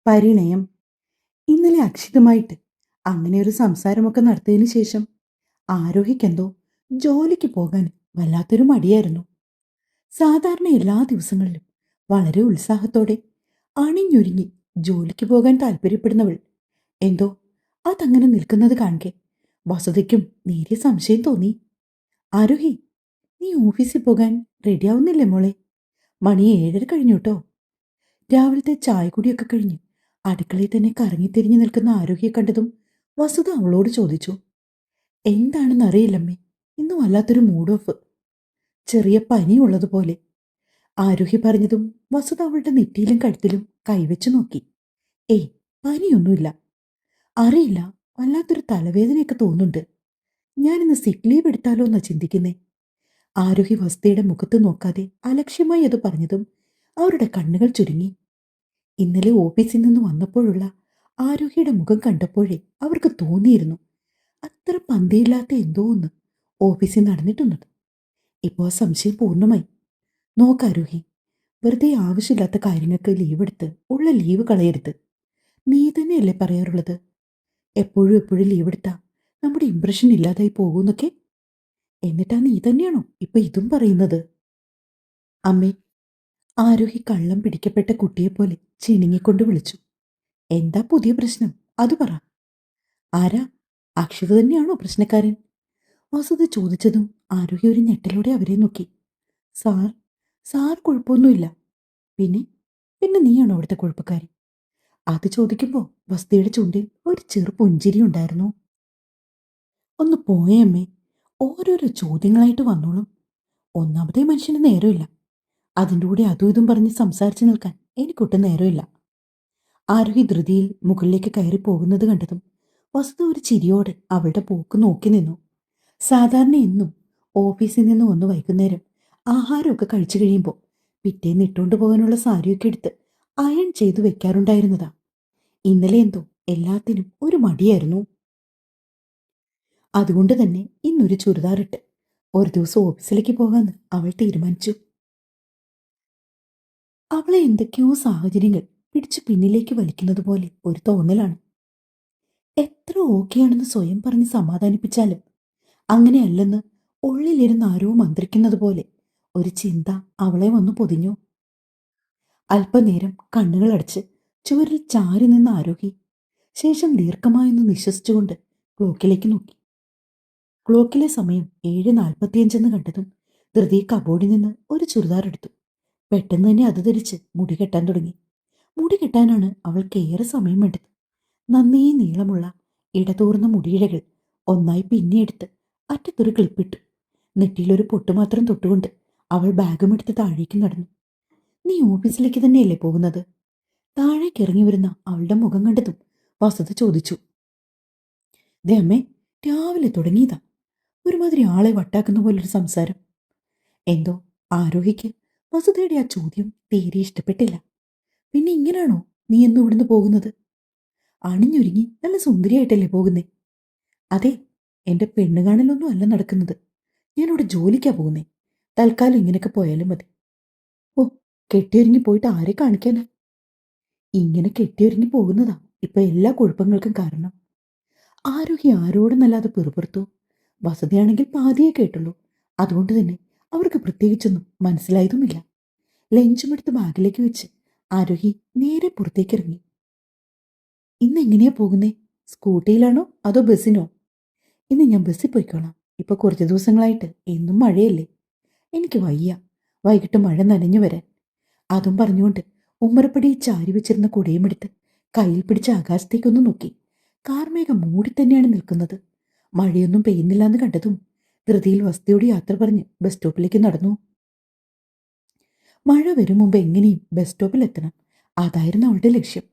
പരിണയം. ഇന്നലെ അക്ഷിതമായിട്ട് അങ്ങനെ ഒരു സംസാരമൊക്കെ നടത്തിയതിനു ശേഷം ആരോഹിക്കെന്തോ ജോലിക്ക് പോകാൻ വല്ലാത്തൊരു മടിയായിരുന്നു. സാധാരണ എല്ലാ ദിവസങ്ങളിലും വളരെ ഉത്സാഹത്തോടെ അണിഞ്ഞൊരുങ്ങി ജോലിക്ക് പോകാൻ താല്പര്യപ്പെടുന്നവൾ എന്തോ അതങ്ങനെ നിൽക്കുന്നത് കാണെ വസുതയ്ക്കും നേരിയ സംശയം തോന്നി. ആരോഹി, നീ ഓഫീസിൽ പോകാൻ റെഡിയാവുന്നില്ലേ മോളെ? മണി 7:30 കഴിഞ്ഞു കേട്ടോ. രാവിലത്തെ ചായകുടിയൊക്കെ കഴിഞ്ഞ് അടുക്കളയിൽ തന്നെ കറങ്ങിത്തിരിഞ്ഞു നിൽക്കുന്ന ആരോഗ്യെ കണ്ടതും വസുധ അവളോട് ചോദിച്ചു. എന്താണെന്ന് അറിയില്ലമ്മേ, ഇന്ന് വല്ലാത്തൊരു മൂഡ് ഓഫ്. ചെറിയ പനിയുള്ളതുപോലെ. ആരോഹി പറഞ്ഞതും വസുധ അവളുടെ നെറ്റിയിലും കഴുത്തിലും കൈവച്ചു നോക്കി. ഏയ്, പനിയൊന്നുമില്ല. അറിയില്ല, വല്ലാത്തൊരു തലവേദനയൊക്കെ തോന്നുന്നുണ്ട്. ഞാനിന്ന് സിക്ക് ലീവ് എടുത്താലോ എന്നാ ചിന്തിക്കുന്നേ. ആരോഹി വസുധയുടെ മുഖത്ത് നോക്കാതെ അലക്ഷ്യമായി അത് പറഞ്ഞതും അവരുടെ കണ്ണുകൾ ചുരുങ്ങി. ഇന്നലെ ഓഫീസിൽ നിന്ന് വന്നപ്പോഴുള്ള ആരോഗ്യയുടെ മുഖം കണ്ടപ്പോഴേ അവർക്ക് തോന്നിയിരുന്നു അത്ര പന്തിയില്ലാത്ത എന്തോ ഒന്ന് ഓഫീസിൽ നടന്നിട്ടുള്ളത്. ഇപ്പോൾ ആ സംശയം പൂർണ്ണമായി. നോക്കാരോഹി, വെറുതെ ആവശ്യമില്ലാത്ത കാര്യങ്ങൾക്ക് ലീവ് എടുത്ത് ഉള്ള ലീവ് കളയരുത്. നീ തന്നെയല്ലേ പറയാറുള്ളത്, എപ്പോഴും എപ്പോഴും ലീവ് എടുത്താ നമ്മുടെ ഇംപ്രഷൻ ഇല്ലാതായി പോകുന്നൊക്കെ. എന്നിട്ടാ നീ തന്നെയാണോ ഇപ്പൊ ഇതും പറയുന്നത്? അമ്മേ, ആരോഹി കള്ളം പിടിക്കപ്പെട്ട കുട്ടിയെപ്പോലെ ചിണുങ്ങിക്കൊണ്ട് വിളിച്ചു. എന്താ പുതിയ പ്രശ്നം, അത് പറ. ആരാ, അക്ഷിത തന്നെയാണോ പ്രശ്നക്കാരൻ? വസുത ചോദിച്ചതും ആരോഹി ഒരു ഞെട്ടലോടെ അവരെ നോക്കി. സാർ, സാർ കുഴപ്പമൊന്നുമില്ല. പിന്നെ പിന്നെ നീയാണോ അവിടുത്തെ കുഴപ്പക്കാരി? അത് ചോദിക്കുമ്പോൾ വസ്തിയുടെ ചുണ്ടിൽ ഒരു ചെറു പുഞ്ചിരി ഉണ്ടായിരുന്നു. ഒന്ന് പോയേ അമ്മേ, ഓരോരോ ചോദ്യങ്ങളായിട്ട് വന്നോളും. ഒന്നാമതേ മനുഷ്യന് നേരമില്ല. അതിൻ്റെ കൂടെ അതും ഇതും പറഞ്ഞ് സംസാരിച്ചു നിൽക്കാൻ എനിക്കൊട്ടും നേരമില്ല. ആരോഹി ധൃതിയിൽ മുകളിലേക്ക് കയറി പോകുന്നത് കണ്ടതും വസുത ഒരു ചിരിയോടെ അവളുടെ പോക്ക് നോക്കി നിന്നു. സാധാരണ എന്നും ഓഫീസിൽ നിന്ന് വന്ന് വൈകുന്നേരം ആഹാരമൊക്കെ കഴിച്ചു കഴിയുമ്പോൾ പിറ്റേന്ന് ഇട്ടുകൊണ്ട് പോകാനുള്ള സാരിയൊക്കെ എടുത്ത് അയൺ ചെയ്തു വെക്കാറുണ്ടായിരുന്നതാ. ഇന്നലെ എന്തോ എല്ലാത്തിനും ഒരു മടിയായിരുന്നു. അതുകൊണ്ട് തന്നെ ഇന്നൊരു ചുരിദാറിട്ട് ഒരു ദിവസം ഓഫീസിലേക്ക് പോകാമെന്ന് അവൾ തീരുമാനിച്ചു. അവളെ എന്തൊക്കെയോ സാഹചര്യങ്ങൾ പിടിച്ചു പിന്നിലേക്ക് വലിക്കുന്നത് പോലെ ഒരു തോന്നലാണ്. എത്ര ഓക്കെയാണെന്ന് സ്വയം പറഞ്ഞ് സമാധാനിപ്പിച്ചാലും അങ്ങനെയല്ലെന്ന് ഉള്ളിലിരുന്ന് ആരോ മന്ത്രിക്കുന്നത് പോലെ ഒരു ചിന്ത അവളെ വന്നു പൊതിഞ്ഞു. അല്പനേരം കണ്ണുകൾ അടച്ച് ചുവരിൽ ചാരി നിന്ന് ആരോഹി ശേഷം ദീർഘമായൊന്ന് നിശ്വസിച്ചുകൊണ്ട് ക്ലോക്കിലേക്ക് നോക്കി. ക്ലോക്കിലെ സമയം 7:45 കണ്ടതും ധൃതി കബോർഡിൽ നിന്ന് ഒരു ചുരിദാർ എടുത്തു. പെട്ടെന്ന് തന്നെ അത് ധരിച്ച് മുടി കെട്ടാൻ തുടങ്ങി. മുടി കെട്ടാനാണ് അവൾക്ക് ഏറെ സമയം വേണ്ടത്. നന്നേ നീളമുള്ള ഇടതൂർന്ന മുടിയിഴകൾ ഒന്നായി പിന്നിയെടുത്ത് അറ്റത്തൊരു ക്ലിപ്പിട്ടു. നെറ്റിയിലൊരു പൊട്ട് മാത്രം തൊട്ടുകൊണ്ട് അവൾ ബാഗും എടുത്ത് താഴേക്ക് നടന്നു. നീ ഓഫീസിലേക്ക് തന്നെയല്ലേ പോകുന്നത്? താഴേക്ക് ഇറങ്ങി വരുന്ന അവളുടെ മുഖം കണ്ടതും വസുത ചോദിച്ചു. ദേ അമ്മേ, രാവിലെ തുടങ്ങിയതാ ഒരുമാതിരി ആളെ വട്ടാക്കുന്ന പോലൊരു സംസാരം. എന്തോ ആരോഹിക്ക് വസുതയുടെ ആ ചോദ്യം തീരെ ഇഷ്ടപ്പെട്ടില്ല. പിന്നെ ഇങ്ങനാണോ നീ എന്നും ഇവിടുന്ന് പോകുന്നത്? അണിഞ്ഞൊരുങ്ങി നല്ല സുന്ദരിയായിട്ടല്ലേ പോകുന്നേ? അതെ, എന്റെ പെണ്ണ് കാണലൊന്നും അല്ല നടക്കുന്നത്. ഞാനിവിടെ ജോലിക്കാ പോകുന്നേ. തൽക്കാലം ഇങ്ങനെയൊക്കെ പോയാലും മതി. ഓ, കെട്ടിയൊരുങ്ങി പോയിട്ട് ആരെ കാണിക്കാനാ? ഇങ്ങനെ കെട്ടിയൊരുങ്ങി പോകുന്നതാ ഇപ്പൊ എല്ലാ കുഴപ്പങ്ങൾക്കും കാരണം. ആരോഗ്യ ആരോടെന്നല്ലാതെ പിറുപിറുത്തു. വസതിയാണെങ്കിൽ പാതിയെ കേട്ടുള്ളൂ. അതുകൊണ്ട് തന്നെ അവർക്ക് പ്രത്യേകിച്ചൊന്നും മനസ്സിലായതുമില്ല. ലഞ്ചുമെടുത്ത് ബാഗിലേക്ക് വെച്ച് ആരോഹി നേരെ പുറത്തേക്കിറങ്ങി. ഇന്ന് എങ്ങനെയാ പോകുന്നേ? സ്കൂട്ടിയിലാണോ അതോ ബസ്സിനോ? ഇന്ന് ഞാൻ ബസ്സിൽ പോയിക്കോളാം. ഇപ്പൊ കുറച്ച് ദിവസങ്ങളായിട്ട് എന്നും മഴയല്ലേ, എനിക്ക് വയ്യ വൈകിട്ട് മഴ നനഞ്ഞു വരാൻ. അതും പറഞ്ഞുകൊണ്ട് ഉമ്മറപ്പടി ചാരി വെച്ചിരുന്ന കുടയുമെടുത്ത് കയ്യിൽ പിടിച്ച ആകാശത്തേക്കൊന്ന് നോക്കി. കാർമേഘം മൂടി തന്നെയാണ് നിൽക്കുന്നത്. മഴയൊന്നും പെയ്യുന്നില്ലാന്ന് കണ്ടതും ധൃതിയിൽ വസ്തിയോട് യാത്ര പറഞ്ഞ് ബസ് സ്റ്റോപ്പിലേക്ക് നടന്നു. മഴ വരും മുമ്പ് എങ്ങനെയും ബസ് സ്റ്റോപ്പിൽ എത്തണം, അതായിരുന്നു അവളുടെ ലക്ഷ്യം.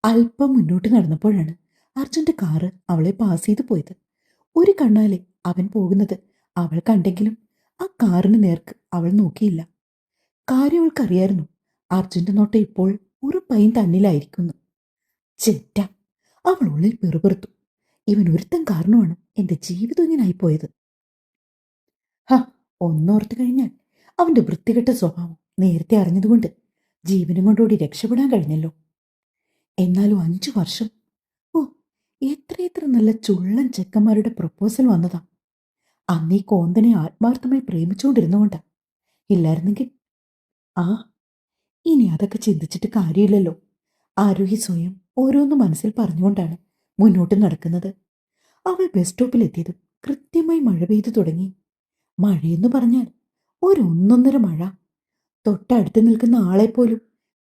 അല്പം മുന്നോട്ട് നടന്നപ്പോഴാണ് അർജുന്റെ കാറ് അവളെ പാസ് ചെയ്തു പോയത്. ഒരു കണ്ണാലെ അവൻ പോകുന്നത് അവൾ കണ്ടെങ്കിലും ആ കാറിന് നേർക്ക് അവൾ നോക്കിയില്ല. കാര്യം അവൾക്കറിയായിരുന്നു, അർജുന്റെ നോട്ടം ഇപ്പോൾ ഉറപ്പായും തന്നിലായിരിക്കുന്നു. ചെറ്റ, അവൾ ഉള്ളിൽ പിറുപിറുത്തു. ഇവൻ ഒരുത്തൻ കാരണമാണ് എന്റെ ജീവിതം ഇങ്ങനായിപ്പോയത്. ഹ, ഒന്നോർത്ത് കഴിഞ്ഞാൽ അവന്റെ വൃത്തികെട്ട സ്വഭാവം നേരത്തെ അറിഞ്ഞതുകൊണ്ട് ജീവനും കൊണ്ടോടി രക്ഷപ്പെടാൻ കഴിഞ്ഞല്ലോ. എന്നാലും 5 വർഷം. ഓ, എത്രയെത്ര നല്ല ചുള്ളൻ ചെക്കന്മാരുടെ പ്രപ്പോസൽ വന്നതാ. അന്നീ കോന്തനെ ആത്മാർത്ഥമായി പ്രേമിച്ചുകൊണ്ടിരുന്നുകൊണ്ടാ. ഇല്ലായിരുന്നെങ്കിൽ ആ ഇനി അതൊക്കെ ചിന്തിച്ചിട്ട് കാര്യമില്ലല്ലോ. ആരോഹി സ്വയം ഓരോന്ന് മനസ്സിൽ പറഞ്ഞുകൊണ്ടാണ് മുന്നോട്ട് നടക്കുന്നത്. അവൾ ബസ് സ്റ്റോപ്പിലെത്തിയതും കൃത്യമായി മഴ പെയ്തു തുടങ്ങി. മഴയെന്ന് പറഞ്ഞാൽ ഒന്നൊന്നര മഴ. തൊട്ടടുത്ത് നിൽക്കുന്ന ആളെപ്പോലും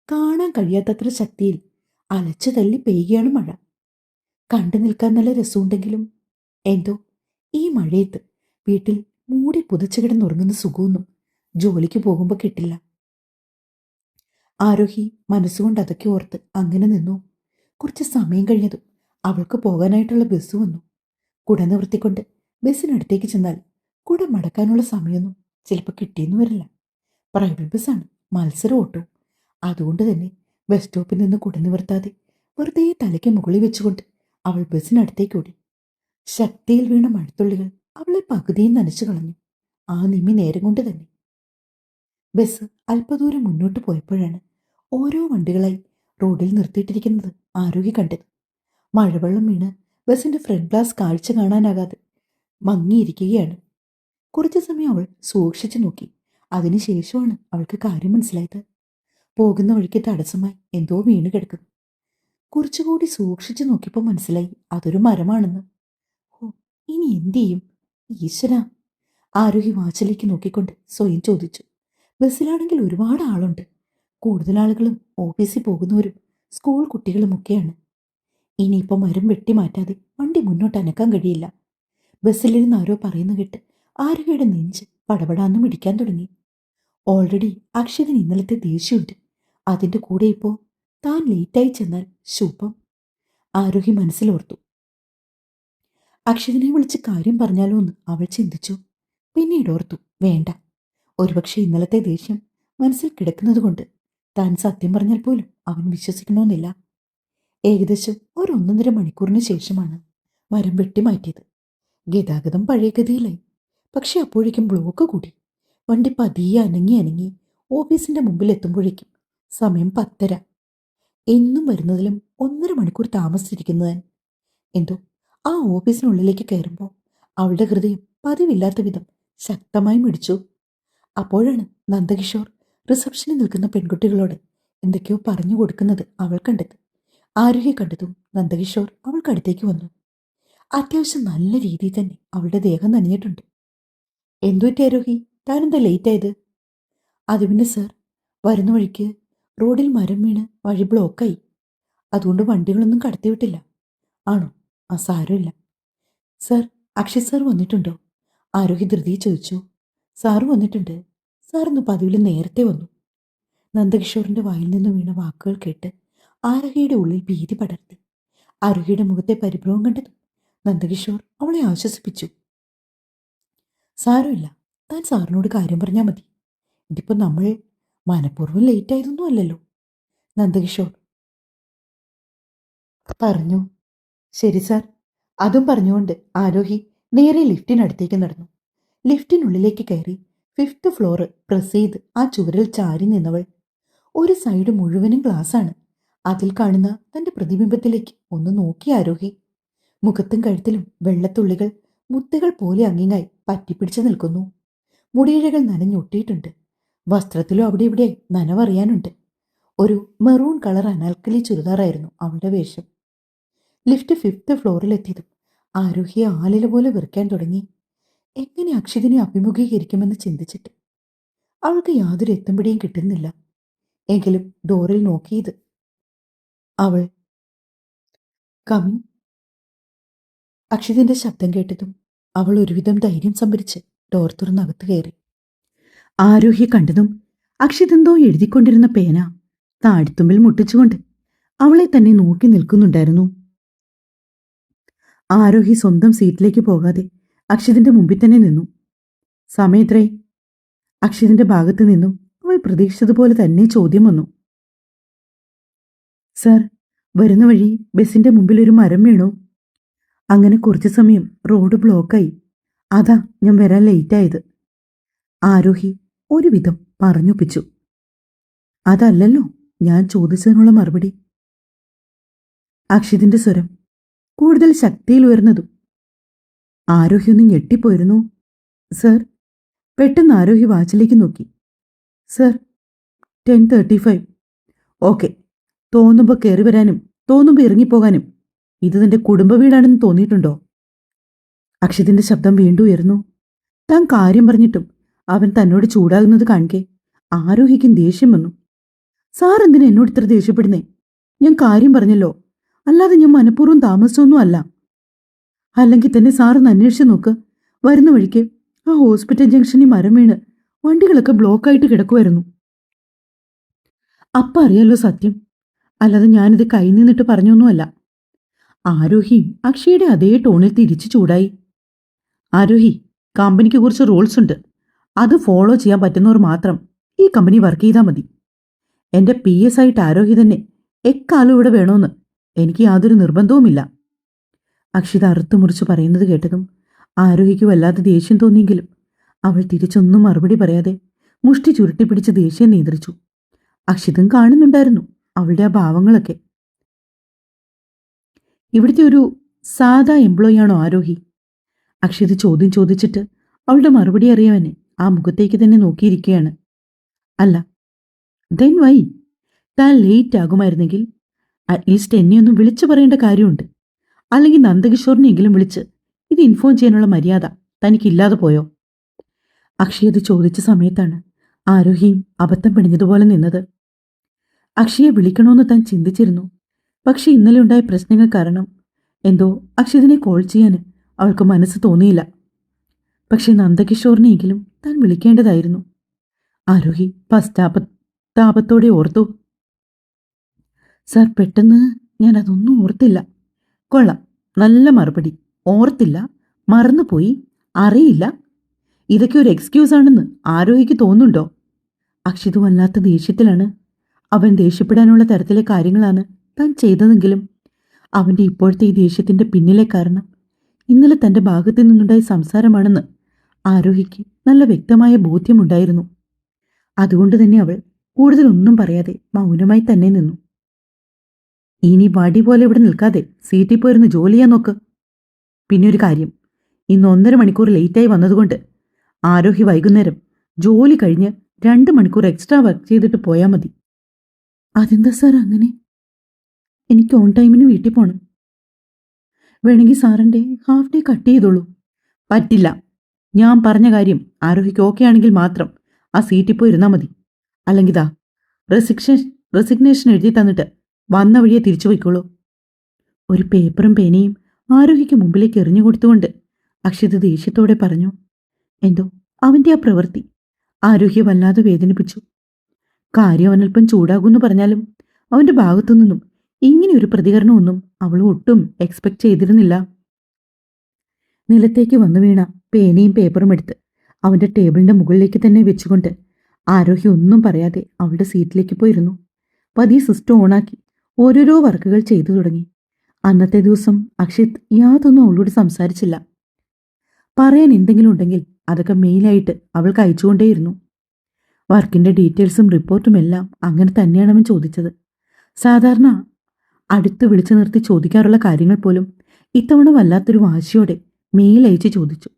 കാണാൻ കഴിയാത്തത്ര ശക്തിയിൽ അലച്ചു തല്ലി പെയ്യുകയാണ് മഴ. കണ്ടു നിൽക്കാൻ നല്ല രസമുണ്ടെങ്കിലും എന്തോ ഈ മഴയത്ത് വീട്ടിൽ മൂടി പുതച്ചു കിടന്നുറങ്ങുന്ന സുഖമൊന്നും ജോലിക്ക് പോകുമ്പോൾ കിട്ടില്ല. ആരോഹി മനസ്സുകൊണ്ട് അതൊക്കെ ഓർത്ത് അങ്ങനെ നിന്നു. കുറച്ച് സമയം കഴിഞ്ഞതും അവൾക്ക് പോകാനായിട്ടുള്ള ബസ് വന്നു. കുട നിവർത്തിക്കൊണ്ട് ബസ്സിനടുത്തേക്ക് ചെന്നാൽ കുട മടക്കാനുള്ള സമയമൊന്നും ചിലപ്പോൾ കിട്ടിയെന്ന് വരില്ല. പ്രൈവറ്റ് ബസ്സാണ്, മത്സര ഓട്ടോ. അതുകൊണ്ട് തന്നെ ബസ് സ്റ്റോപ്പിൽ നിന്ന് കുട നിവർത്താതെ വെറുതെ തലയ്ക്ക് മുകളിൽ വെച്ചുകൊണ്ട് അവൾ ബസ്സിനടുത്തേക്ക് ഓടി. ശക്തിയിൽ വീണ മഴത്തുള്ളികൾ അവളെ പകുതിയും നനച്ചു കളഞ്ഞു. ആ നിമി നേരം കൊണ്ട് തന്നെ ബസ് അല്പദൂരം മുന്നോട്ട് പോയപ്പോഴാണ് ഓരോ വണ്ടികളായി റോഡിൽ നിർത്തിയിട്ടിരിക്കുന്നത് ആരോഗ്യ കണ്ടത്. മഴവെള്ളം വീണ് ബസിന്റെ ഫ്രണ്ട് ഗ്ലാസ് കാഴ്ച കാണാനാകാതെ മങ്ങിയിരിക്കുകയാണ്. കുറച്ചു സമയം അവൾ സൂക്ഷിച്ചു നോക്കി. അതിനുശേഷമാണ് അവൾക്ക് കാര്യം മനസ്സിലായത്. പോകുന്ന വഴിക്ക് തടസ്സമായി എന്തോ വീണ് കിടക്കുന്നു. കുറച്ചുകൂടി സൂക്ഷിച്ചു നോക്കിയപ്പോൾ മനസ്സിലായി അതൊരു മരമാണെന്ന്. ഓ, ഇനി എന്തു ചെയ്യും ഈശ്വര? ആരോഗ്യ വാച്ചിലേക്ക് നോക്കിക്കൊണ്ട് സ്വയം ചോദിച്ചു. ബസ്സിലാണെങ്കിൽ ഒരുപാട് ആളുണ്ട്. കൂടുതൽ ആളുകളും ഓഫീസിൽ പോകുന്നവരും സ്കൂൾ കുട്ടികളുമൊക്കെയാണ്. ഇനിയിപ്പോൾ മരം വെട്ടി മാറ്റാതെ വണ്ടി മുന്നോട്ട് അനക്കാൻ കഴിയില്ല. ബസ്സിലിരുന്ന് ആരോ പറയുന്ന കേട്ട് ആരോഗ്യയുടെ നെഞ്ച് പടപടാന്ന് മിടിക്കാൻ തുടങ്ങി. ഓൾറെഡി അക്ഷതിന് ഇന്നലത്തെ ദേഷ്യമുണ്ട്. അതിൻ്റെ കൂടെ ഇപ്പോൾ താൻ ലേറ്റായി ചെന്നാൽ ശുഭം. ആരോഗ്യ മനസ്സിലോർത്തു. അക്ഷതിനെ വിളിച്ച് കാര്യം പറഞ്ഞാലോ എന്ന് അവൾ ചിന്തിച്ചു. പിന്നീട് ഓർത്തു, വേണ്ട. ഒരുപക്ഷെ ഇന്നലത്തെ ദേഷ്യം മനസ്സിൽ കിടക്കുന്നത് കൊണ്ട് താൻ സത്യം പറഞ്ഞാൽ പോലും അവൻ വിശ്വസിക്കണമെന്നില്ല. ഏകദേശം 1.5 മണിക്കൂറിന് ശേഷമാണ് മരം വെട്ടിമാറ്റിയത്. ഗതാഗതം പഴയ ഗതിയിലായി. പക്ഷെ അപ്പോഴേക്കും ബ്ലോക്ക് കൂടി. വണ്ടി പതിയെ അനങ്ങി അനങ്ങി ഓഫീസിന്റെ മുമ്പിൽ എത്തുമ്പോഴേക്കും സമയം 10:30. എന്നും വരുന്നതിലും 1.5 മണിക്കൂർ താമസിച്ചിരിക്കുന്നതാൻ. എന്തോ ആ ഓഫീസിനുള്ളിലേക്ക് കയറുമ്പോൾ അവളുടെ ഹൃദയം പതിവില്ലാത്ത വിധം ശക്തമായി മിടിച്ചു. അപ്പോഴാണ് നന്ദകിഷോർ റിസപ്ഷനിൽ നിൽക്കുന്ന പെൺകുട്ടികളോട് എന്തൊക്കെയോ പറഞ്ഞു കൊടുക്കുന്നത് അവൾ കണ്ടത്. ആരോഗ്യ കണ്ടതും നന്ദകിഷോർ അവൾക്കടുത്തേക്ക് വന്നു. അത്യാവശ്യം നല്ല രീതിയിൽ തന്നെ അവളുടെ ദേഹം നനഞ്ഞിട്ടുണ്ട്. എന്തുപറ്റി ആരോഹി, താനെന്താ ലേറ്റ് ആയത്? അത് പിന്നെ സർ, വരുന്ന വഴിക്ക് റോഡിൽ മരം വീണ് വഴി ബ്ലോക്കായി. അതുകൊണ്ട് വണ്ടികളൊന്നും കടത്തിവിട്ടില്ല. ആണോ? ആ, സാരമില്ല. സർ, അക്ഷയ് സാർ വന്നിട്ടുണ്ടോ? ആരോഗ്യ ധൃതി ചോദിച്ചു. സാറ് വന്നിട്ടുണ്ട്. സാറിന്ന് പതിവിൽ നേരത്തെ വന്നു. നന്ദകിഷോറിന്റെ വായിൽ നിന്ന് വീണ വാക്കുകൾ കേട്ട് ആരോഗ്യയുടെ ഉള്ളിൽ ഭീതി പടർത്തി. ആരോഗ്യയുടെ മുഖത്തെ പരിഭ്രമം കണ്ടതും നന്ദകിഷോർ അവളെ ആശ്വസിപ്പിച്ചു. സാരമില്ല, താൻ സാറിനോട് കാര്യം പറഞ്ഞാൽ മതി. ഇതിപ്പോൾ നമ്മൾ മനഃപൂർവ്വം ലേറ്റ് ആയതൊന്നും അല്ലല്ലോ. നന്ദകിഷോർ പറഞ്ഞു. ശരി സാർ. അതും പറഞ്ഞുകൊണ്ട് ആരോഹി നേരെ ലിഫ്റ്റിനടുത്തേക്ക് നടന്നു. ലിഫ്റ്റിനുള്ളിലേക്ക് കയറി 5th ഫ്ലോർ പ്രസ് ചെയ്ത് ആ ചുവരിൽ ചാരി നിന്നവൾ. ഒരു സൈഡ് മുഴുവനും ഗ്ലാസ്സാണ്. അതിൽ കാണുന്ന തന്റെ പ്രതിബിംബത്തിലേക്ക് ഒന്ന് നോക്കി ആരോഹി. മുഖത്തും കഴുത്തിലും വെള്ളത്തുള്ളികൾ മുത്തുകൾ പോലെ അങ്ങിങ്ങായി പറ്റിപ്പിടിച്ചു നിൽക്കുന്നു. മുടിയിഴകൾ നനഞ്ഞൊട്ടിയിട്ടുണ്ട്. വസ്ത്രത്തിലും അവിടെ ഇവിടെ നനവറിയാനുണ്ട്. ഒരു മെറൂൺ കളർ അനാൽക്കലി ചുരിദാറായിരുന്നു അവളുടെ വേഷം. ലിഫ്റ്റ് 5th ഫ്ലോറിലെത്തിയതും ആരോഹിയെ ആലില പോലെ വെറുക്കാൻ തുടങ്ങി. എങ്ങനെ അക്ഷിതിനെ അഭിമുഖീകരിക്കുമെന്ന് ചിന്തിച്ചിട്ട് അവൾക്ക് യാതൊരു എത്തുംപിടിയും കിട്ടുന്നില്ല. എങ്കിലും ഡോറിൽ നോക്കിയത് അവൾ. കമിങ്. അക്ഷിതിന്റെ ശബ്ദം കേട്ടതും അവൾ ഒരുവിധം ധൈര്യം സംഭരിച്ച് ഡോർ തുറന്നകത്ത് കയറി. ആരോഹ്യ കണ്ടതും അക്ഷിതെന്തോ എഴുതിക്കൊണ്ടിരുന്ന പേന താഴ്ത്തുമ്പിൽ മുട്ടിച്ചുകൊണ്ട് അവളെ തന്നെ നോക്കി നിൽക്കുന്നുണ്ടായിരുന്നു. ആരോഹി സ്വന്തം സീറ്റിലേക്ക് പോകാതെ അക്ഷിതിന്റെ മുമ്പിൽ തന്നെ നിന്നു. സമയത്രേ? അക്ഷിതിന്റെ ഭാഗത്ത് നിന്നും അവൾ പ്രതീക്ഷിച്ചതുപോലെ തന്നെ ചോദ്യം വന്നു. സർ, വരുന്ന വഴി ബസിന്റെ മുമ്പിൽ ഒരു മരം വീണു. അങ്ങനെ കുറച്ചു സമയം റോഡ് ബ്ലോക്കായി. അതാ ഞാൻ വരാൻ ലേറ്റായത്. ആരോഹി ഒരുവിധം പറഞ്ഞൊപ്പിച്ചു. അതല്ലല്ലോ ഞാൻ ചോദിച്ചതിനുള്ള മറുപടി. അക്ഷിതിന്റെ സ്വരം കൂടുതൽ ശക്തിയിൽ ഉയർന്നതും. ആരോഹി ഒന്ന് ഞെട്ടിപ്പോയിരുന്നു. സർ. പെട്ടെന്ന് ആരോഹി വാച്ചിലേക്ക് നോക്കി. സർ, 10:35. ഓക്കെ. തോന്നുമ്പോൾ കയറി വരാനും തോന്നുമ്പോൾ ഇറങ്ങിപ്പോകാനും ഇത് നിന്റെ കുടുംബ വീടാണെന്ന് തോന്നിയിട്ടുണ്ടോ? അക്ഷിതിന്റെ ശബ്ദം വീണ്ടും ഉയർന്നു. താൻ കാര്യം പറഞ്ഞിട്ടും അവൻ തന്നോട് ചൂടാകുന്നത് കാണിക്കെ ആരോഹിക്കും ദേഷ്യം വന്നു. സാർ എന്തിനാ എന്നോട് ഇത്ര ദേഷ്യപ്പെടുന്നേ? ഞാൻ കാര്യം പറഞ്ഞല്ലോ, അല്ലാതെ ഞാൻ മനഃപൂർവ്വം താമസിച്ചൊന്നും അല്ല. അല്ലെങ്കിൽ തന്നെ സാറൊന്ന് അന്വേഷിച്ച് നോക്ക്. വരുന്ന വഴിക്ക് ആ ഹോസ്പിറ്റൽ ജംഗ്ഷനിൽ മരം വീണ് വണ്ടികളൊക്കെ ബ്ലോക്കായിട്ട് കിടക്കുമായിരുന്നു. അപ്പം അറിയാലോ സത്യം. അല്ലാതെ ഞാനിത് കൈ നിന്നിട്ട് പറഞ്ഞൊന്നുമല്ല. ആരോഹിയും അക്ഷയുടെ അതേ ടോണിൽ തിരിച്ചു ചൂടായി. ആരോഹി, കമ്പനിക്ക് കുറച്ച് റൂൾസ് ഉണ്ട്. അത് ഫോളോ ചെയ്യാൻ പറ്റുന്നവർ മാത്രം ഈ കമ്പനി വർക്ക് ചെയ്താൽ മതി. എന്റെ PS ആയിട്ട് ആരോഹി തന്നെ എക്കാലം ഇവിടെ വേണമെന്ന് എനിക്ക് യാതൊരു നിർബന്ധവുമില്ല. അക്ഷിത അറുത്തുമുറിച്ച് പറയുന്നത് കേട്ടതും ആരോഹിക്ക് വല്ലാതെ ദേഷ്യം തോന്നിയെങ്കിലും അവൾ തിരിച്ചൊന്നും മറുപടി പറയാതെ മുഷ്ടി ചുരുട്ടിപ്പിടിച്ച് ദേഷ്യം നിയന്ത്രിച്ചു. അക്ഷിതും കാണുന്നുണ്ടായിരുന്നു അവളുടെ ആ ഭാവങ്ങളൊക്കെ. ഇവിടുത്തെ ഒരു സാധാ എംപ്ലോയിയാണോ ആരോഹി? അക്ഷിത് ചോദ്യം ചോദിച്ചിട്ട് അവളുടെ മറുപടി അറിയാവനെ ആ മുഖത്തേക്ക് തന്നെ നോക്കിയിരിക്കുകയാണ്. അല്ല. Then why? താൻ ലേറ്റ് ആകുമായിരുന്നെങ്കിൽ അറ്റ്ലീസ്റ്റ് എന്നെയൊന്നും വിളിച്ചു പറയേണ്ട കാര്യമുണ്ട്. അല്ലെങ്കിൽ നന്ദകിഷോറിനെങ്കിലും വിളിച്ച് ഇത് ഇൻഫോം ചെയ്യാനുള്ള മര്യാദ തനിക്കില്ലാതെ പോയോ? അക്ഷയ അത് ചോദിച്ച സമയത്താണ് ആരോഹിയും അബദ്ധം പിടിഞ്ഞതുപോലെ നിന്നത്. അക്ഷയെ വിളിക്കണമെന്ന് താൻ ചിന്തിച്ചിരുന്നു. പക്ഷെ ഇന്നലെ ഉണ്ടായ പ്രശ്നങ്ങൾ കാരണം എന്തോ അക്ഷിതിനെ കോൾ ചെയ്യാൻ അവൾക്ക് മനസ്സ് തോന്നിയില്ല. പക്ഷെ നന്ദകിഷോറിനെയെങ്കിലും താൻ വിളിക്കേണ്ടതായിരുന്നു. ആരോഹി പശ്ചാത്താപത്തോടെ ഓർത്തു. സാർ, പെട്ടെന്ന് ഞാൻ അതൊന്നും ഓർത്തില്ല. കൊള്ളാം, നല്ല മറുപടി. ഓർത്തില്ല, മറന്നുപോയി, അറിയില്ല. ഇതൊക്കെ ഒരു എക്സ്ക്യൂസ് ആണെന്ന് ആരോഹിക്ക് തോന്നുന്നുണ്ടോ? അക്ഷിത് വല്ലാത്ത ദേഷ്യത്തിലാണ്. അവൻ ദേഷ്യപ്പെടാനുള്ള തരത്തിലെ കാര്യങ്ങളാണ് താൻ ചെയ്തതെങ്കിലും അവന്റെ ഇപ്പോഴത്തെ ഈ ദേഷ്യത്തിന്റെ പിന്നിലെ കാരണം ഇന്നലെ തന്റെ ഭാഗത്തു നിന്നുണ്ടായ സംസാരമാണെന്ന് ആരോഹിക്ക് നല്ല വ്യക്തമായ ബോധ്യമുണ്ടായിരുന്നു. അതുകൊണ്ട് തന്നെ അവൾ കൂടുതലൊന്നും പറയാതെ മൗനമായി തന്നെ നിന്നു. ഇനി വടി പോലെ ഇവിടെ നിൽക്കാതെ സീറ്റിൽ പോയിരുന്ന് ജോലി ചെയ്യാൻ നോക്ക്. പിന്നെ ഒരു കാര്യം, ഇന്ന് 1.5 മണിക്കൂർ ലേറ്റായി വന്നതുകൊണ്ട് ആരോഹി വൈകുന്നേരം ജോലി കഴിഞ്ഞ് 2 മണിക്കൂർ എക്സ്ട്രാ വർക്ക് ചെയ്തിട്ട് പോയാൽ മതി. അതെന്താ സാർ അങ്ങനെ? എനിക്ക് ഓൺ ടൈമിന് വീട്ടിൽ പോകണം. വേണമെങ്കിൽ സാറിൻ്റെ ഹാഫ് ഡേ കട്ട് ചെയ്തോളൂ. പറ്റില്ല. ഞാൻ പറഞ്ഞ കാര്യം ആരോഹിക്ക് ഓക്കെ ആണെങ്കിൽ മാത്രം ആ സീറ്റിൽ പോയി ഇരുന്നാൽ മതി. അല്ലെങ്കിൽ ഇതാ റെസിഗ്നേഷൻ എഴുതി തന്നിട്ട് വന്ന വഴിയെ തിരിച്ചു പോയിക്കോളൂ. ഒരു പേപ്പറും പേനയും ആരോഹിക്ക് മുമ്പിലേക്ക് എറിഞ്ഞു കൊടുത്തുകൊണ്ട് അക്ഷിത് ദേഷ്യത്തോടെ പറഞ്ഞു. എന്തോ അവന്റെ ആ പ്രവൃത്തി ആരോഹ്യെ വല്ലാതെ വേദനിപ്പിച്ചു. കാര്യം അവനൽപ്പം ചൂടാകുമെന്ന് പറഞ്ഞാലും അവന്റെ ഭാഗത്തു നിന്നും ഇങ്ങനെയൊരു പ്രതികരണമൊന്നും അവൾ ഒട്ടും എക്സ്പെക്ട് ചെയ്തിരുന്നില്ല. നിലത്തേക്ക് വന്നു വീണ പേനയും പേപ്പറും എടുത്ത് അവന്റെ ടേബിളിന്റെ മുകളിലേക്ക് തന്നെ വെച്ചുകൊണ്ട് ആരോഹി ഒന്നും പറയാതെ അവളുടെ സീറ്റിലേക്ക് പോയിരുന്നു. പതിയെ സിസ്റ്റം ഓണാക്കി ഓരോരോ വർക്കുകൾ ചെയ്തു തുടങ്ങി. അന്നത്തെ ദിവസം അക്ഷിത് യാതൊന്നും അവളോട് സംസാരിച്ചില്ല. പറയാൻ എന്തെങ്കിലും ഉണ്ടെങ്കിൽ അതൊക്കെ മെയിലായിട്ട് അവൾക്ക് അയച്ചുകൊണ്ടേയിരുന്നു. വർക്കിന്റെ ഡീറ്റെയിൽസും റിപ്പോർട്ടും എല്ലാം അങ്ങനെ തന്നെയാണ് അവൻ ചോദിച്ചത്. സാധാരണ അടുത്ത് വിളിച്ചു നിർത്തി ചോദിക്കാറുള്ള കാര്യങ്ങൾ പോലും ഇത്തവണ വല്ലാത്തൊരു വാശിയോടെ മെയിൽ അയച്ച് ചോദിച്ചു.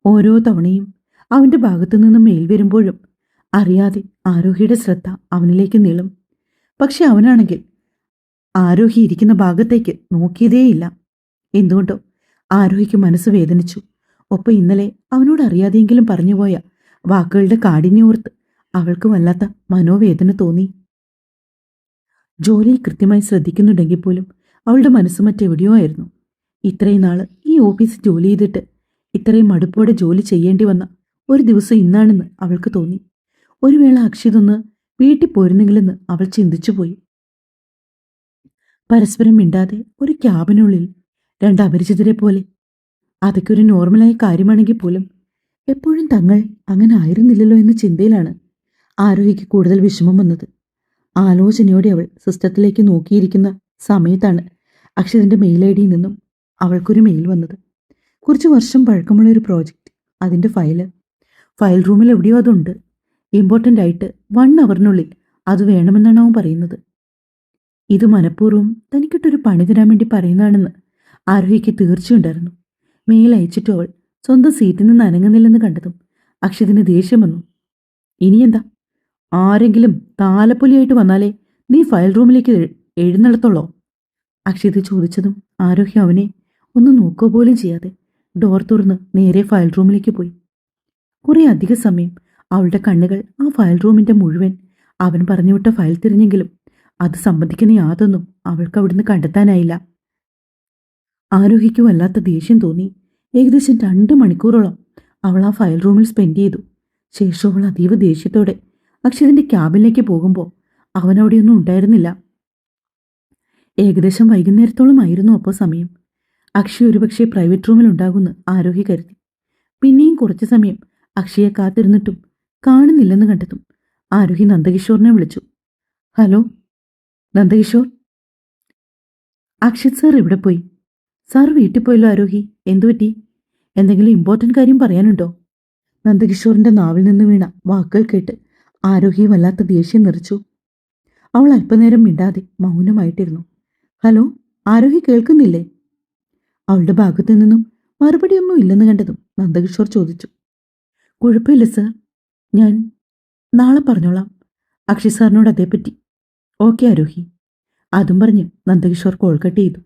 ഓരോ തവണയും അവന്റെ ഭാഗത്തു നിന്നും മെയിൽ വരുമ്പോഴും അറിയാതെ ആരോഹിയുടെ ശ്രദ്ധ അവനിലേക്ക് നീളും. പക്ഷെ അവനാണെങ്കിൽ ആരോഹി ഇരിക്കുന്ന ഭാഗത്തേക്ക് നോക്കിയതേയില്ല. എന്തുകൊണ്ടോ ആരോഹിക്ക് മനസ്സ് വേദനിച്ചു. ഒപ്പം ഇന്നലെ അവനോട് അറിയാതെയെങ്കിലും പറഞ്ഞുപോയ വാക്കുകളുടെ കാഠിന്യോർത്ത് അവൾക്ക് വല്ലാത്ത മനോവേദന തോന്നി. ജോലിയിൽ കൃത്യമായി ശ്രദ്ധിക്കുന്നുണ്ടെങ്കിൽ പോലും അവളുടെ മനസ്സ് മറ്റെവിടെയോ ആയിരുന്നു. ഇത്രയും നാള് ഈ ഓഫീസിൽ ജോലി ചെയ്തിട്ട് ഇത്രയും മടുപ്പോടെ ജോലി ചെയ്യേണ്ടി വന്ന ഒരു ദിവസം ഇന്നാണെന്ന് അവൾക്ക് തോന്നി. ഒരു വേള അക്ഷിതൊന്ന് വീട്ടിൽ പോരുന്നെങ്കിലെന്ന് അവൾ ചിന്തിച്ചുപോയി. പരസ്പരം മിണ്ടാതെ ഒരു ക്യാബിനുള്ളിൽ 2 അപരിചിതരെ പോലെ. അതൊക്കെ ഒരു നോർമലായ കാര്യമാണെങ്കിൽ പോലും എപ്പോഴും തങ്ങൾ അങ്ങനെ ആയിരുന്നില്ലല്ലോ എന്ന ചിന്തയിലാണ് ആരോഹിക്ക് കൂടുതൽ വിഷമം വന്നത്. ആലോചനയോടെ അവൾ സിസ്റ്റത്തിലേക്ക് നോക്കിയിരിക്കുന്ന സമയത്താണ് അക്ഷിതിന്റെ മെയിൽ ഐ ഡിയിൽ നിന്നും അവൾക്കൊരു മെയിൽ വന്നത്. കുറച്ച് വർഷം പഴക്കമുള്ള ഒരു പ്രോജക്റ്റ്, അതിൻ്റെ ഫയൽ റൂമിൽ എവിടെയോ അതുണ്ട്. ഇമ്പോർട്ടൻ്റ് ആയിട്ട് 1 അവറിനുള്ളിൽ അത് വേണമെന്നാണ് അവൻ പറയുന്നത്. ഇത് മനഃപൂർവ്വം തനിക്കിട്ടൊരു പണി തരാൻ വേണ്ടി പറയുന്നതാണെന്ന് ആരോഹിക്ക് തീർച്ചയുണ്ടായിരുന്നു. മേലയച്ചിട്ട് അവൾ സ്വന്തം സീറ്റിൽ നിന്ന് അനങ്ങുന്നില്ലെന്ന് കണ്ടതും അക്ഷിതിന് ദേഷ്യം വന്നു. ഇനിയെന്താ, ആരെങ്കിലും താലപ്പൊലിയായിട്ട് വന്നാലേ നീ ഫയൽ റൂമിലേക്ക് എഴുന്നള്ളത്തുള്ളോ? അക്ഷിത് ചോദിച്ചതും ആരോഹി അവനെ ഒന്ന് നോക്കുക പോലും ചെയ്യാതെ ഡോർ തുറന്ന് നേരെ ഫയൽ റൂമിലേക്ക് പോയി. കുറെ അധിക സമയം അവളുടെ കണ്ണുകൾ ആ ഫയൽ റൂമിന്റെ മുഴുവൻ അവൻ പറഞ്ഞുവിട്ട ഫയൽ തിരിഞ്ഞെങ്കിലും അത് സംബന്ധിക്കുന്ന യാതൊന്നും അവൾക്ക് അവിടുന്ന് കണ്ടെത്താനായില്ല. ആരോഹിക്ക് വല്ലാത്ത ദേഷ്യം തോന്നി. ഏകദേശം 2 മണിക്കൂറോളം അവൾ ആ ഫയൽ റൂമിൽ സ്പെൻഡ് ചെയ്തു. ശേഷം അവൾ അതീവ ദേഷ്യത്തോടെ അക്ഷതിന്റെ ക്യാബിനിലേക്ക് പോകുമ്പോൾ അവൻ അവിടെയൊന്നും ഉണ്ടായിരുന്നില്ല. ഏകദേശം വൈകുന്നേരത്തോളമായിരുന്നു അപ്പോൾ സമയം. അക്ഷയ് ഒരുപക്ഷെ പ്രൈവറ്റ് റൂമിൽ ഉണ്ടാകുമെന്ന് ആരോഹി കരുതി. പിന്നെയും കുറച്ചു സമയം അക്ഷയെ കാത്തിരുന്നിട്ടും കാണുന്നില്ലെന്ന് കണ്ടതും ആരോഹി നന്ദകിഷോറിനെ വിളിച്ചു. ഹലോ നന്ദകിഷോർ. അക്ഷിത് സാർ ഇവിടെ പോയി. സാർ വീട്ടിൽ പോയല്ലോ ആരോഹി, എന്തുപറ്റി? എന്തെങ്കിലും ഇമ്പോർട്ടൻ്റ് കാര്യം പറയാനുണ്ടോ? നന്ദകിഷോറിന്റെ നാവിൽ നിന്ന് വീണ വാക്കുകൾ കേട്ട് ആരോഹി വല്ലാത്ത ദേഷ്യം നിറച്ചു. അവൾ അല്പനേരം മിണ്ടാതെ മൗനമായിട്ടിരുന്നു. ഹലോ, ആരോഹി കേൾക്കുന്നില്ലേ? അവളുടെ ഭാഗത്തു നിന്നും മറുപടിയൊന്നും ഇല്ലെന്ന് കണ്ടതും നന്ദകിഷോർ ചോദിച്ചു. കുഴപ്പമില്ല സാർ, ഞാൻ നാളെ പറഞ്ഞോളാം അക്ഷയ് സാറിനോട് അതേപ്പറ്റി. ഓക്കെ ആരോഹി. അതും പറഞ്ഞ് നന്ദകിഷോർ കോൾ കട്ട് ചെയ്തു.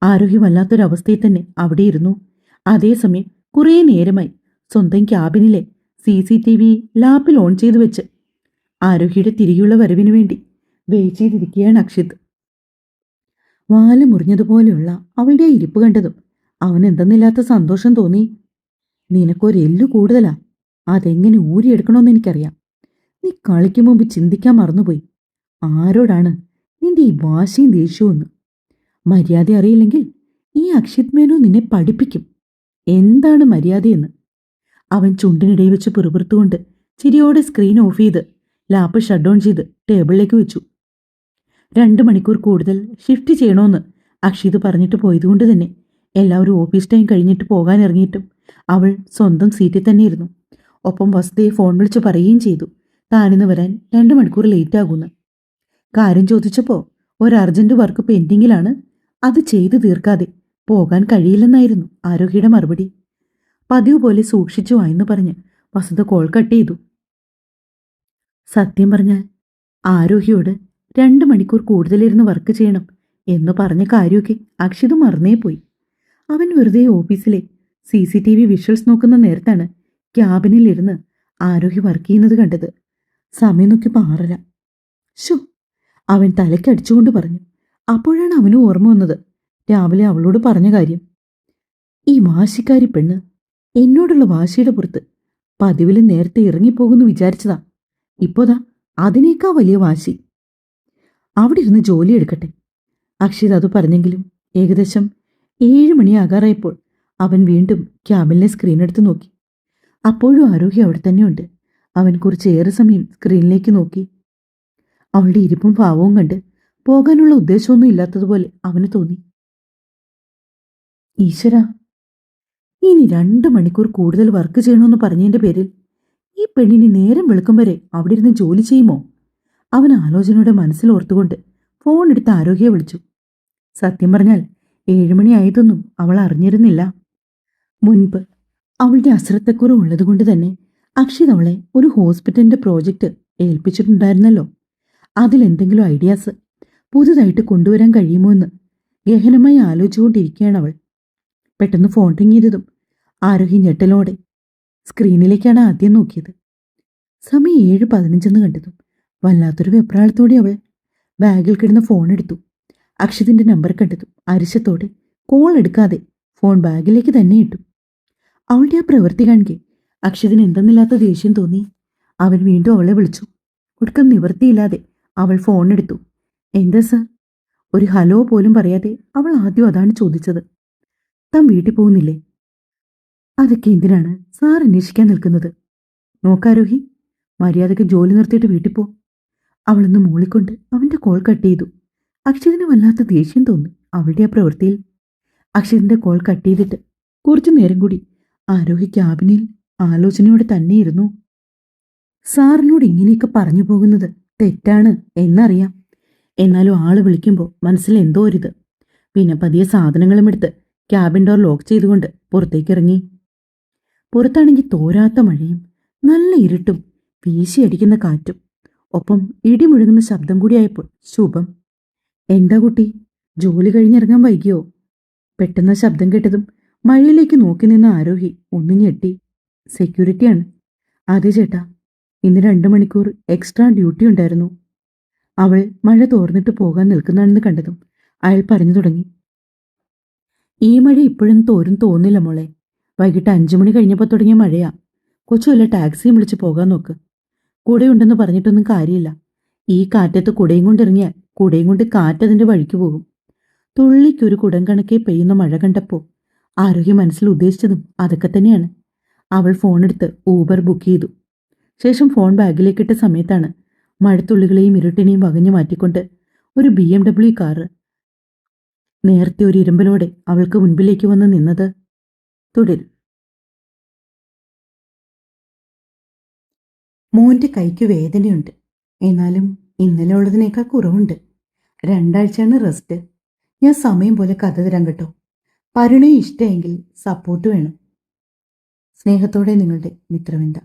ആരോഹി വല്ലാത്തൊരവസ്ഥയിൽ തന്നെ അവിടെ ഇരുന്നു. അതേസമയം കുറേ നേരമായി സ്വന്തം ക്യാബിനിലെ CCTV ലാപ്പിൽ ഓൺ ചെയ്തു വെച്ച് ആരോഹിയുടെ തിരികെയുള്ള വരവിനു വേണ്ടി വെയിറ്റ് ചെയ്തിരിക്കുകയാണ് അക്ഷിത്. വാല് മുറിഞ്ഞതുപോലെയുള്ള അവളുടെ ഇരിപ്പ് കണ്ടതും അവന് എന്തെന്നില്ലാത്ത സന്തോഷം തോന്നി. നിനക്കൊരു എല്ലു കൂടുതലാ, അതെങ്ങനെ ഊരിയെടുക്കണമെന്ന് എനിക്കറിയാം. നീ കളിക്കും മുമ്പ് ചിന്തിക്കാൻ മറന്നുപോയി ആരോടാണ് നിന്റെ ഈ വാശിയും ദേഷ്യവുമെന്ന്. മര്യാദ അറിയില്ലെങ്കിൽ ഈ അക്ഷിത് മേനു നിന്നെ പഠിപ്പിക്കും എന്താണ് മര്യാദയെന്ന്. അവൻ ചുണ്ടിനിടയിൽ വെച്ച് പിറുപിറുത്തുകൊണ്ട് ചിരിയോടെ സ്ക്രീൻ ഓഫ് ചെയ്ത് ലാപ്പ് ഷട്ട് ഡൗൺ ചെയ്ത് ടേബിളിലേക്ക് വെച്ചു. 2 മണിക്കൂർ കൂടുതൽ ഷിഫ്റ്റ് ചെയ്യണമെന്ന് അക്ഷിത് പറഞ്ഞിട്ട് പോയതുകൊണ്ട് തന്നെ എല്ലാവരും ഓഫീസ് ടൈം കഴിഞ്ഞിട്ട് പോകാനിറങ്ങിയിട്ടും അവൾ സ്വന്തം സീറ്റിൽ തന്നെ ഇരുന്നു. ഒപ്പം വസുതയെ ഫോൺ വിളിച്ച് പറയുകയും ചെയ്തു താനിന്ന് വരാൻ 2 മണിക്കൂർ ലേറ്റ് ആകുമെന്ന്. കാര്യം ചോദിച്ചപ്പോൾ ഒരു അർജന്റ് വർക്ക് പെൻഡിങ്ങിലാണ്, അത് ചെയ്തു തീർക്കാതെ പോകാൻ കഴിയില്ലെന്നായിരുന്നു ആരോഹിയുടെ മറുപടി. പതിവ് പോലെ സൂക്ഷിച്ചു വായെന്ന് പറഞ്ഞ് വസുത കോൾ കട്ട് ചെയ്തു. സത്യം പറഞ്ഞാൽ ആരോഹിയോട് 2 മണിക്കൂർ കൂടുതലിരുന്ന് വർക്ക് ചെയ്യണം എന്ന് പറഞ്ഞ കാര്യമൊക്കെ അക്ഷിത് മറന്നേ പോയി. അവൻ വെറുതെ ഓഫീസിലെ CCTV വിഷ്വൽസ് നോക്കുന്ന നേരത്താണ് ക്യാബിനിലിരുന്ന് ആരോഹി വർക്ക് ചെയ്യുന്നത് കണ്ടത്. സമയം നോക്കി 6:30. ശോ, അവൻ തലയ്ക്കടിച്ചുകൊണ്ട് പറഞ്ഞു. അപ്പോഴാണ് അവന് ഓർമ്മ വന്നത് രാവിലെ അവളോട് പറഞ്ഞ കാര്യം. ഈ വാശിക്കാരി പെണ്ണ് എന്നോടുള്ള വാശിയുടെ പുറത്ത് പതിവിലും നേരത്തെ ഇറങ്ങിപ്പോകുമെന്ന് വിചാരിച്ചതാ. ഇപ്പോതാ അതിനേക്കാൾ വലിയ വാശി. അവിടെ ഇരുന്ന് ജോലി എടുക്കട്ടെ. അക്ഷിത് അത് പറഞ്ഞെങ്കിലും ഏകദേശം 7 മണിയാകാറായപ്പോൾ അവൻ വീണ്ടും ക്യാബിനിലെ സ്ക്രീൻ എടുത്ത് നോക്കി. അപ്പോഴും ആരോഹി അവിടെ തന്നെയുണ്ട്. അവൻ കുറച്ചേറെ സമയം സ്ക്രീനിലേക്ക് നോക്കി. അവളുടെ ഇരിപ്പും ഭാവവും കണ്ട് പോകാനുള്ള ഉദ്ദേശമൊന്നും ഇല്ലാത്തതുപോലെ അവന് തോന്നി. ഈശ്വര, ഇനി 2 മണിക്കൂർ കൂടുതൽ വർക്ക് ചെയ്യണമെന്ന് പറഞ്ഞതിന്റെ പേരിൽ ഈ പെണ്ണിന് നേരം വെളുക്കും വരെ അവിടെ ഇരുന്ന് ജോലി ചെയ്യുമോ? അവൻ ആലോചനയുടെ മനസ്സിൽ ഓർത്തുകൊണ്ട് ഫോൺ എടുത്ത് ആരോഗ്യയെ വിളിച്ചു. സത്യം പറഞ്ഞാൽ 7 മണിയായതൊന്നും അവൾ അറിഞ്ഞിരുന്നില്ല. മുൻപ് അവളുടെ അശ്രദ്ധക്കുറവ് ഉള്ളതുകൊണ്ട് തന്നെ അക്ഷിത് അവളെ ഒരു ഹോസ്പിറ്റലിന്റെ പ്രോജക്റ്റ് ഏൽപ്പിച്ചിട്ടുണ്ടായിരുന്നല്ലോ. അതിലെന്തെങ്കിലും ഐഡിയാസ് പുതുതായിട്ട് കൊണ്ടുവരാൻ കഴിയുമോ എന്ന് ഗഹനമായി ആലോചിച്ചുകൊണ്ടിരിക്കുകയാണ് അവൾ. പെട്ടെന്ന് ഫോൺ റിങ് ചെയ്തതും ആരോഹി ഞെട്ടലോടെ സ്ക്രീനിലേക്കാണ് ആദ്യം നോക്കിയത്. സമയം 7:15 കണ്ടതും വല്ലാത്തൊരു വെപ്രാളത്തോടെ അവൾ ബാഗിൽ കിടന്ന ഫോൺ എടുത്തു. അക്ഷിതിന്റെ നമ്പർ കണ്ടതും അരിശത്തോടെ കോൾ എടുക്കാതെ ഫോൺ ബാഗിലേക്ക് തന്നെ ഇട്ടു. അവളുടെ ആ പ്രവൃത്തി കാണുകെ അക്ഷിതിന് എന്തെന്നില്ലാത്ത ദേഷ്യം തോന്നി. അവൻ വീണ്ടും അവളെ വിളിച്ചു. ഒടുക്കം നിവൃത്തിയില്ലാതെ അവൾ ഫോൺ എടുത്തു. എന്താ സർ? ഒരു ഹലോ പോലും പറയാതെ അവൾ ആദ്യം അതാണ് ചോദിച്ചത്. താൻ വീട്ടിൽ പോകുന്നില്ലേ? അതൊക്കെ എന്തിനാണ് സാർ അന്വേഷിക്കാൻ നിൽക്കുന്നത്? നോക്കാരോഹി, മര്യാദയ്ക്ക് ജോലി നിർത്തിയിട്ട് വീട്ടിൽ പോ. അവളൊന്ന് മൂളിക്കൊണ്ട് അവന്റെ കോൾ കട്ട് ചെയ്തു. അക്ഷിതിന് വല്ലാത്ത ദേഷ്യം തോന്നി അവളുടെ ആ പ്രവൃത്തിയിൽ. അക്ഷിതിന്റെ കോൾ കട്ട് ചെയ്തിട്ട് കുറച്ചു നേരം കൂടി ആരോഹി ക്യാബിനിൽ ആലോചനയോടെ തന്നെയിരുന്നു. സാറിനോട് ഇങ്ങനെയൊക്കെ പറഞ്ഞു പോകുന്നത് തെറ്റാണ് എന്നറിയാം. എന്നാലും ആള് വിളിക്കുമ്പോൾ മനസ്സിൽ എന്തോ ഒരിത്. പിന്നെ പതിയെ സാധനങ്ങളും എടുത്ത് ക്യാബിൻ ഡോർ ലോക്ക് ചെയ്തുകൊണ്ട് പുറത്തേക്കിറങ്ങി. പുറത്താണെങ്കിൽ തോരാത്ത മഴയും നല്ല ഇരുട്ടും വീശിയടിക്കുന്ന കാറ്റും ഒപ്പം ഇടിമുഴങ്ങുന്ന ശബ്ദം കൂടിയായപ്പോൾ ശുഭം. എന്താ കുട്ടി, ജോലി കഴിഞ്ഞിറങ്ങാൻ വൈകിയോ? പെട്ടെന്ന് ശബ്ദം കേട്ടതും മഴയിലേക്ക് നോക്കി നിന്ന ആരോഹി ഒന്ന് ഞെട്ടി. സെക്യൂരിറ്റിയാണ്. അതെ ചേട്ടാ, ഇന്ന് 2 മണിക്കൂർ എക്സ്ട്രാ ഡ്യൂട്ടി ഉണ്ടായിരുന്നു. അവൾ മഴ തോർന്നിട്ട് പോകാൻ നിൽക്കുന്നതാണെന്ന് കണ്ടതും അയാൾ പറഞ്ഞു തുടങ്ങി. ഈ മഴ ഇപ്പോഴും തോരും തോന്നില്ല മോളെ. വൈകിട്ട് 5 മണി കഴിഞ്ഞപ്പോൾ തുടങ്ങിയ മഴയാ. കൊച്ചു വല്ല ടാക്സിയും വിളിച്ച് പോകാൻ നോക്ക്. കുടയുണ്ടെന്ന് പറഞ്ഞിട്ടൊന്നും കാര്യമില്ല. ഈ കാറ്റത്ത് കുടയും കൊണ്ടിറങ്ങിയാൽ കുടയും കൊണ്ട് കാറ്റതിന്റെ വഴിക്ക് പോകും. തുള്ളിക്കൊരു കുടം കണക്കെ പെയ്യുന്ന മഴ കണ്ടപ്പോൾ ആരോഗ്യ മനസ്സിൽ ഉദ്ദേശിച്ചതും അതൊക്കെ തന്നെയാണ്. അവൾ ഫോണെടുത്ത് ഊബർ ബുക്ക് ചെയ്തു. ശേഷം ഫോൺ ബാഗിലേക്കിട്ട സമയത്താണ് മഴത്തുള്ളികളെയും ഇരുട്ടിനെയും വകഞ്ഞു മാറ്റിക്കൊണ്ട് ഒരു BMW കാറ് നേരത്തെ ഒരു ഇരുമ്പലോടെ അവൾക്ക് മുൻപിലേക്ക് വന്ന് നിന്നത്. തുടരും. മോന്റെ കൈക്ക് വേദനയുണ്ട്. എന്നാലും ഇന്നലെ ഉള്ളതിനേക്കാൾ കുറവുണ്ട്. 2 ആഴ്ചയാണ് റെസ്റ്റ്. ഞാൻ സമയം പോലെ കഥ തരാം കേട്ടോ. പരിണയം ഇഷ്ടമെങ്കിൽ സപ്പോർട്ട് വേണം. സ്നേഹത്തോടെ നിങ്ങളുടെ മിത്രവിന്ദ.